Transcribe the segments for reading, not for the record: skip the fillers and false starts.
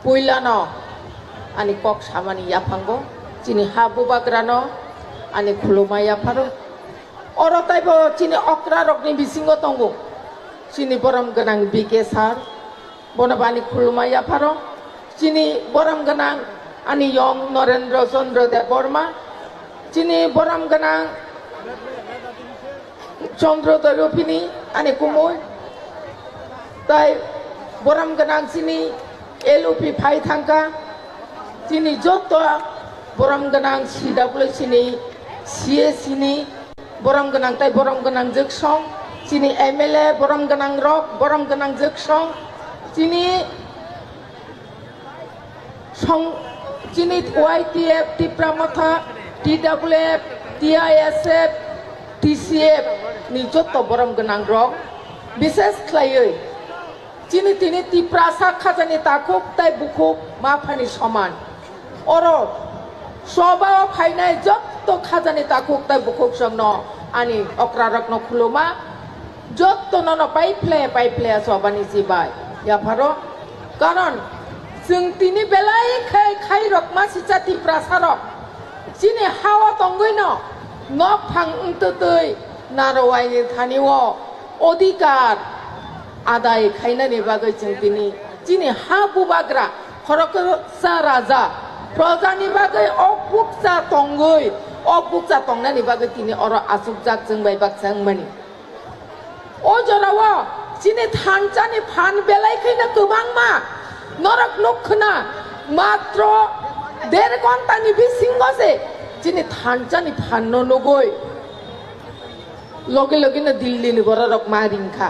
पुइलानो आनी कक सामानी याफांगो चिनी हा बुबाग्रानो आनी खुलुमा याफारो अरताइबो चिनी अक्रा रकनि बिसिंगो तंगो चिनी बरम गनां बिके सार बनबानी खुलुमा याफारो चिनी बरम गनां आनी यंग नरेंद्र चंद्र देव बर्मा चिनी बरम गनां चंद्र दैरपिनी आनी कुमुय ताई बरम गनां चिनी एलुपि फाइ थांका चिनी जोतो बरम गनां सीडब्ल्यू चिनी सीए चिनी बरम गनां ताई बरम गनां जोगसं चिनी एमएलए बरम गनां रक बरम गनां जोगसं चिनी सं चिनी वाईटीएफ टिप्रामथा टीडब्ल्यूएफ टीआईएसएफ टीसीएफ नि जोतो बरम गनां रक विशेष खालायै चिनी तिनी तिप्रासा खाजानि ताकुब ताई बुकुब माफानि समान अरो सबाव फाइनाय जोतो खाजानि ताकुब ताई बुकुब संनो आनी अक्रा रत्न खुलुमा जोतो ननो पाइप्ले सबानि जिबाय याफारो कारण जों तिनी बेलाय खाय रकमा सिचा तिप्रासा रक चिनी हावा तंगैनो नक फां उंतै नारवायनि थानिवो अधिकार आदाय खायनानि बागै जों दिनै हा बुबाग्रा खरकसा राजा प्रजानि बागै अबुकजा तंगै अबुकजा तंनानि बागै दिनै अर आसुकजाक जों बायबाक जों मानि अ जराव दिनै थानजानि फान बेलायखैनो गोबां मा नरक नखना मात्र 1.5 घन्टानि बिसिंगसे दिनै थानजानि फान नगै लगे लगेनो दिल्लीनि बररक मारिंखा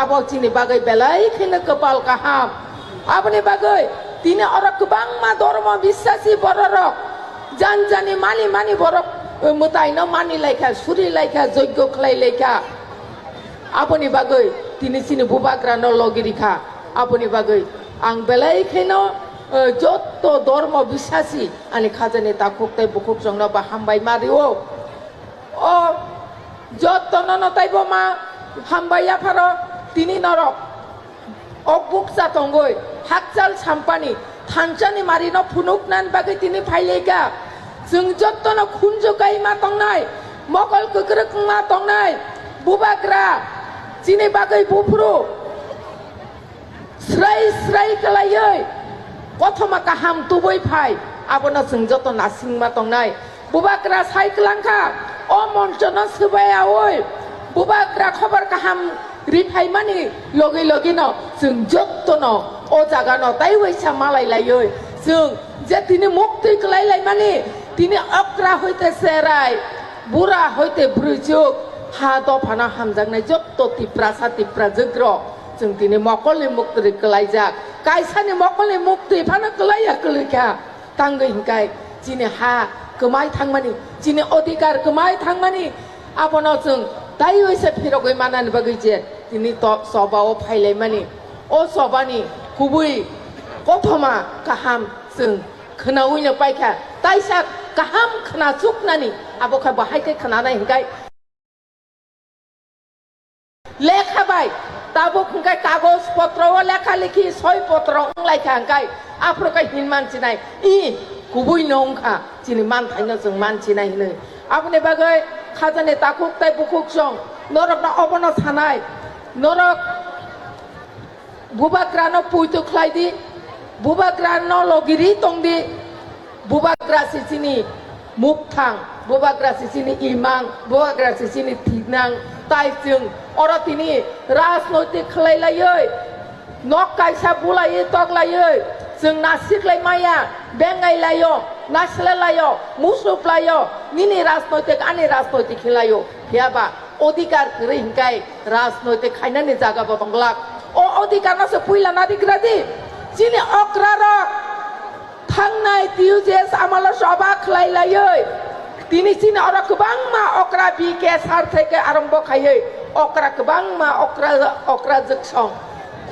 आबो चिनी बागै बेलायखैनो कपाल काहाम आबनि बागै दिनै अर गोबां मा धर्म बिश्वासी बररक जानजानि मानि बरक मोतायनो मानि लायखा सुरि लायखा यज्ञ खलाय लायखा आबनि बागै दिनै चिनी बुबाग्रा न लगिरिखा आबनि बागै आं बेलायखैनो जत्तो धर्म बिश्वासी आनि खाजानि ताकुबताय बुकुब संनो बा हामबाय मारिओ अ जत्तो ननो ताइबो मा हामबाय याफारो तिनी नरक अबुक जातंगै हाकजाल साम्पानि थानजानि मारिनो फुनुकनान बागै तिनी फाइलेगा जों जत्तनो खुनजुगाय मा तंनाय मगल गग्रक मा तंनाय बुबाग्रा तिनी बागै बुफ्रु स्राय कलायै कथमा काहाम तुबै फाइ आबनो जों जत्तो नासिं मा तंनाय बुबाग्रा साइक्लांखा अ मन्चनो सोबाया ओय बुबाग्रा खबर काहाम रिफाइ मानि लगे लगेनो जों जत्तनो अ जागानो ताइ वैसा मालाय लायै जों जे तिनी मुक्ति कलायलाय मानि तिनी अक्रा हइते सेराय बुरा हइते ब्रुजुक हा दफाना हामजांनाय जत्तो तिप्रा जोग्र जों तिनी मकलनि मुक्ति कलायजाक कायसानि मकलनि मुक्ति फानो कलाया कलैखा तांगै हिंखाय तिनी हा गोमाय थांमानि तिनी अधिकार गोमाय थांमानि आबनो जों ताइ वैसा फिरगै मानानि बागै जे तिनी सबाव फाइलाय मानि अ सबानि गुबै कथमा काहाम जों खोनावैनो पाइखा ताइसा काहाम खोनासुकनानि आबखा बाहायखै खोनानाय हिंखाय लेखाबाय ताबो हिंखाय कागज पत्र लेखा लेखि सय पत्र लायखा हिंखाय आफ्रकाय हिन मानसिनाय इ गुबै नंखा दिनै मानथायनो जों मानसिनाय हिनो आबनि बागै खाजानि ताकुबताय बुकुब सं नरकना अबनो थानाय नरक बुबाग्रानो पुइतु खलायदि बुबाग्रानो लगिरि तंदि बुबाग्रा सिसिनि मुक्तां बुबाग्रा सिसिनि इमां बुबाग्रा सिसिनि थिनां ताइ जों अर तिनि राजनैतिक खलायलायै नक कायसा बुलायै तगलायै जों नासिकलाय माया बेंगायलायो नासलायो मुसुफ्लायो निनि राजनैतिक आनि राजनैतिक खिलायो हेयाबा अधिकार गरै हिंखाय राजनैतिक खायनानि जागाबो दंग्लाक अ अधिकारनासो फैला नादिग्रादि जिनि अक्रारक थांनाय टिउजेस आमाला सभा खलायलायै दिनै चिनि अर गोबां मा अक्रा बिके सार थेके आरम्भ खायै अक्रा गोबां मा अक्रा जोगसं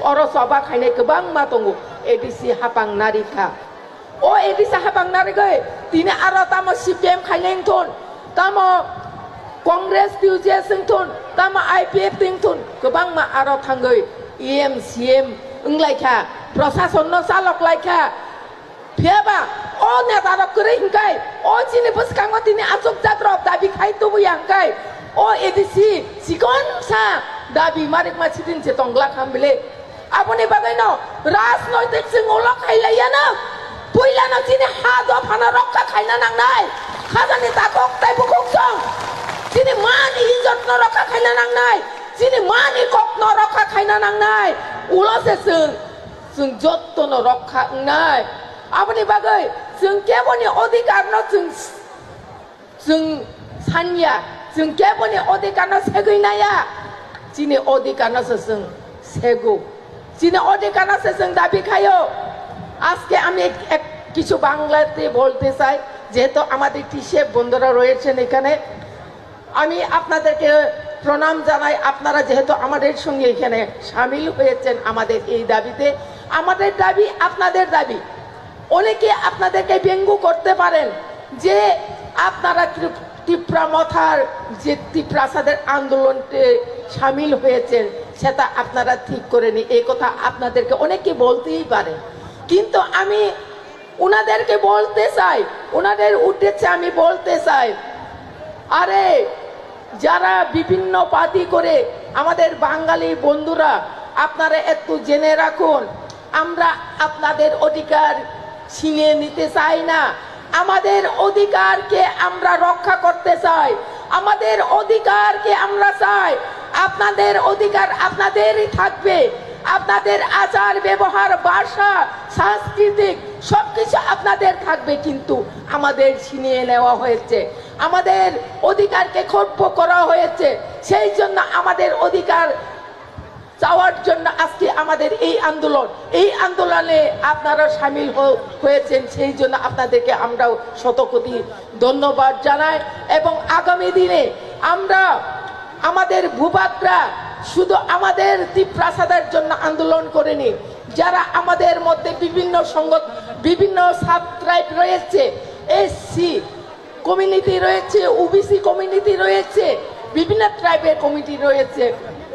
अर सभा खायनाय गोबां मा दङ एडिसि हाबां नारिखा अ एडिसि हाबां नारिगै दिनै आरो तामो सिपिएम खायनायथुन तामो कांग्रेस टिउजेसथुन तामो आइपिएफ थिंथुन गोबां मा आरो थांगै इएम सिएम ओंलायखा प्रशासन न चालक लाइखा फेबा ओ नेतारक करे हिंकाय ओ चिनि बसकांगो तिनि आचक जाद्रब दाबि खाय तो बुयांकाय ओ एदिसि सिकन सा दाबि मारिक मा सिदिन से तंगला खामबिले आपनि बागायनो राजनैतिक सिंगला खायलायाना पुइलानो चिनि हा दफाना रक्का खायना नांनाय खाजानि ताकक ताइबुखक सं चिनि मानि इज्जत न रक्का खायना नांनाय चिनि मानि कक न रक्का खायना नांनाय उलसे जों जत्तन रक्का नाय आपनि बागै जों केबनि अधिकार न जों सानिया जों केबनि अधिकार न सेगैनाया चिनि अधिकार न जों सेगु চিনি অধিকার আছে जों দাবি খায়ো আজকে আমি কিছু বাংলাতে বলতে চাই যেহেতু আমাদের টিশেফ বন্ধুরা রয়েছেন এখানে আমি আপনাদেরকে প্রণাম জানাই আপনারা যেহেতু আমাদের সঙ্গে এখানে শামিল হয়েছেন আমাদের এই দাবিতে আমাদের দাবি আপনাদের দাবি অনেকে আপনাদেরকে ব্যঙ্গ করতে পারেন যে আপনারা ত্রিপুরা মথার যে ত্রিপ্রাসাদের আন্দোলনতে শামিল হয়েছেন সেটা আপনারা ঠিক করে নি এই কথা আপনাদেরকে অনেকে বলতেই পারে কিন্তু আমি ওনাদেরকে বলতে চাই ওনাদের উদ্দেশ্যে আমি বলতে চাই আরে যারা বিভিন্ন পার্টি করে আমাদের বাঙালি বন্ধুরা আপনারা একটু জেনে রাখুন আমরা আপনাদের অধিকার ছিনিয়ে নিতে চাই না আমাদের অধিকারকে আমরা রক্ষা করতে চাই আমাদের অধিকারকে আমরা চাই আপনাদের অধিকার আপনাদেরই থাকবে আপনাদের আচার ব্যবহার ভাষা সাংস্কৃতিক সবকিছু আপনাদের থাকবে কিন্তু আমাদের ছিনিয়ে নেওয়া হয়েছে আমাদের অধিকারকে খর্ব করা হয়েছে সেই জন্য আমাদের অধিকার চাওয়ার জন্য আজকে আমাদের এই আন্দোলনে আপনারা শামিল হয়েছেন সেই জন্য আপনাদেরকে আমরাও শতকোটি ধন্যবাদ জানাই এবং আগামী দিনে আমরা আমাদের ভূভাগরা শুধু আমাদের ত্রিপ্রাসাদের জন্য আন্দোলন করেনি যারা আমাদের মধ্যে বিভিন্ন সংগঠন বিভিন্ন সাব ট্রাইব রয়েছে এসসি কমিউনিটি রয়েছে ওবিসি কমিউনিটি রয়েছে বিভিন্ন ট্রাইবের কমিটি রয়েছে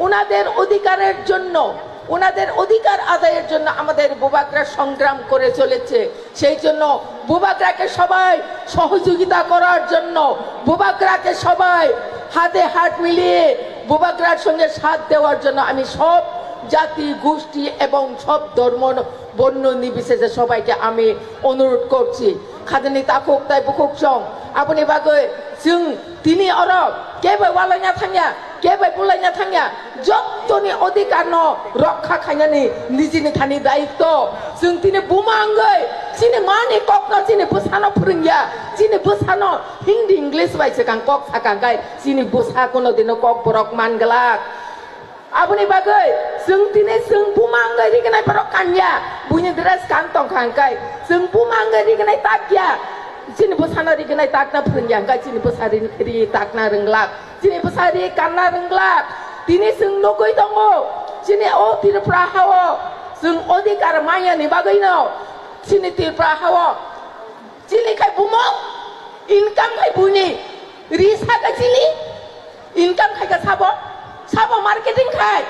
ওনাদের অধিকারের জন্য ওনাদের অধিকার আদায়ের জন্য আমাদের ভূভাগরা সংগ্রাম করে চলেছে সেই জন্য ভূভাগরাকে সবাই সহযোগিতা করার জন্য ভূভাগরাকে সবাই হাতে হাত মিলিয়ে ভূভাগরার সঙ্গে সাথ দেওয়ার জন্য আমি সব জাতি গোষ্ঠী এবং সব ধর্ম বর্ণ নির্বিশেষে সবাইকে আমি অনুরোধ করছি খাজানি তাকুক তাই বুকুক সং আপনি বাগৈ जों তিনি অরব কেবে ওয়ালাইনা থাঙ্গা কেবে বুলাইনা থাঙ্গা যতনি অধিকার ন রক্ষা খাইনানি নিজেনি থানি দায়িত্ব जों তিনি বুমাঙ্গৈ চিনি মানি কক ন চিনি বুসানো ফুরিঙ্গা চিনি বুসানো হিন্দি ইংলিশ বাইছে কাং কক সাকাঙ্গাই চিনি বুসা কোনো দিন কক বরক মানগলাক আপনি বাগৈ जों তিনি जों বুমাঙ্গৈ রিগনাই বরক কানিয়া বুনি দ্রেস কান তং খাঙ্গাই जों বুমাঙ্গৈ রিগনাই তাকিয়া Sini besana ri kenai takna perenjang kai sini besari ri takna renglak sini besari karena renglak tini seng nokoi tongo sini o tir prahawo seng odi karmaya ni bagaino sini tir prahawo sini kai bumok income kai buni risa kai sini income kai ka sabo marketing kai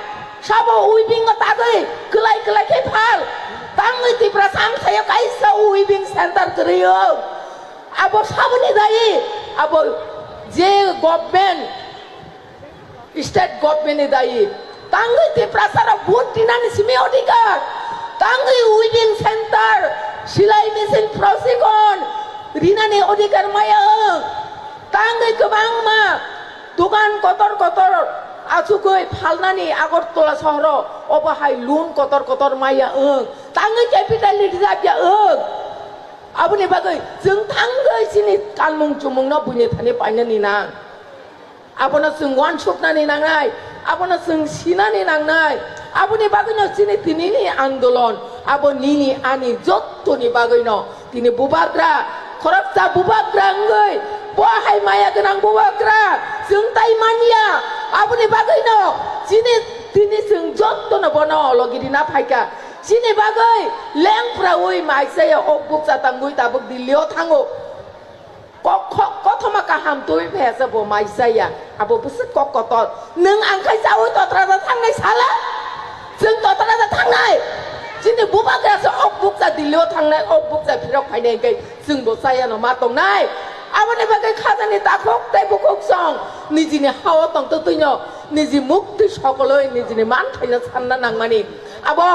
sabo uibing ka tagai kelai kai phal tangi tir prasang saya kai sa uibing center kriyo abo sabuni dayi abo je government state government dayi tangi ti prasara bot tinani simi odikar tangi wedding center silai mesin prosikon rinani odikar maya tangi kebang ma dukan kotor asukoi phalnani Agartala shahro obahai loan kotor maya tangi capital rijabya আপনি বাগৈ जों थांगै सिनि कालमुं चुमुं न बुनि थानि पाइनानि नां आपना जों वान सकनानि नांनाय आपना जों सिनानि नांनाय আপনি বাগৈ न सिनि तिनिनि आन्दोलन आबो निनि आनि जत्तनि बागै न तिनि बुबाग्रा खरबसा बुबाग्रा ngै बहाय माया गोनां बुबाग्रा जों ताइ मानिया আপনি बागै न सिनि तिनि जों जत्तन बन लगिरिना फाइका Sini bagai leng prawi mai saya obuk satangui tabuk dilio tango kok thoma kaham tui phesa bo mai saya abo busuk kok kotor neng angkai jauh to trata tangai salah jeung to trata tangai जिनि बुबाग्रासो अक बुकजा दिल्लीयाव थांनाय अक बुकजा फिराव फायनाय गै जोंबो जायानो मा दंनाय आबोनि बागै खाजानि दाखक ताइ बुखक सं निजिनि हावा तंतो तुइनो निजि मुक्ति सकलै निजिनि मान थाइनो सानना नांमानि आबो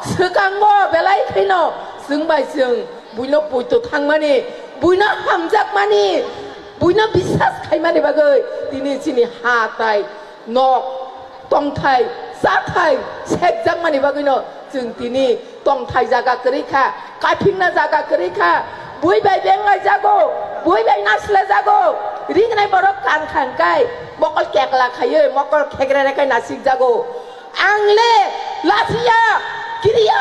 सोकांबो बेलाय खैनो जोंबाय जों बुइनो बुइतो थांमानि बुइनो हामजाकमानि बुइनो बिसास खायमानि बागै दिनै जिनि हा ताइ नक तंथाइ जाथाइ सेकजाकमानि बागैनो जों दिनै तंथाइ जागा करिखा काफिंना जागा करिखा बुइबाय बेंगाय जागो बुइबाय नासला जागो रिंनाय बरक कान खांकाय मकल केकला खायो मकल खेग्रेरेखाय नासिक जागो आंले लासिया किरिया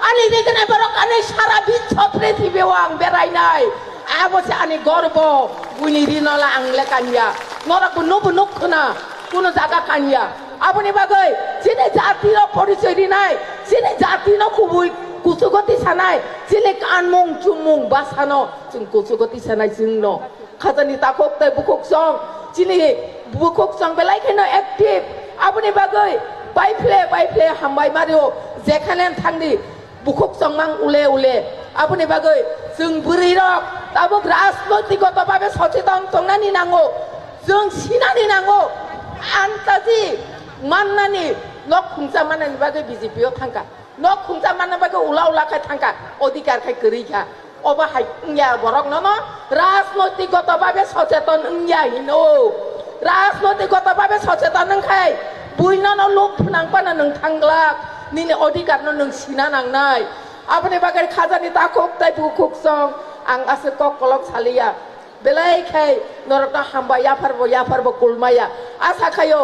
आनि रिंनाय बरक आनि सारा बिश्व पृथिबीयाव आं बेरायनाय आबोसे आनि गर्व बुइनि रिनला आंले कानिया नरक बुनो खोना कुनो जागा कानिया आबोनि बागै जिनि जातिनो परिचय दिनाय जिनि जातिनो खुबुय कुसुगति सानाय जिनि कानमुं चुमुं बासानो जों कुसुगति सानाय जोंनो खाजानि ताखक ताइ बुखक सं जिनि बुखक सं बेलायखायनो एक्टिभ आबोनि बागै बायफ्ले हामबाय मारियो जेखाने थांनि बुखक सं मां उले उले आबोनि बागै जों बोरै रक दाबो राजनैतिकगत भाबे सचेतन तंनानि नांगौ जों सिनानि नांगौ आन्ताजि माननानि नक खुंजा माननानि बागै बिजेपियाव थांका नक खुंजा माननानि बागै उला उलाखाय थांका अधिकारखाय करिखा अबा हाय इंया बरक न राजनैतिकगत भाबे सचेतन इंया हिनो राजनैतिकगत भाबे सचेतन नंखाय बुइनो न लुप नांपाना नों थांग्लाक निनि अधिकार नों सिना नांनाय आबोनि बागै खाजानि ताखक ताइ बुखक सं आं आसे ककलक सालिया बेलायखाय नरकना हामबा याफारबो कुलमाया आसा खायो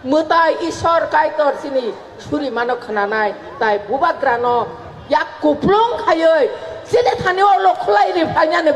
मुताय ईश्वर कायतर सिनि सुरि मानो खोनानाय ताइ बुबाग्रानो याक कुप्लुं खायै सिनि थानियाव लखलाय रिफायनानै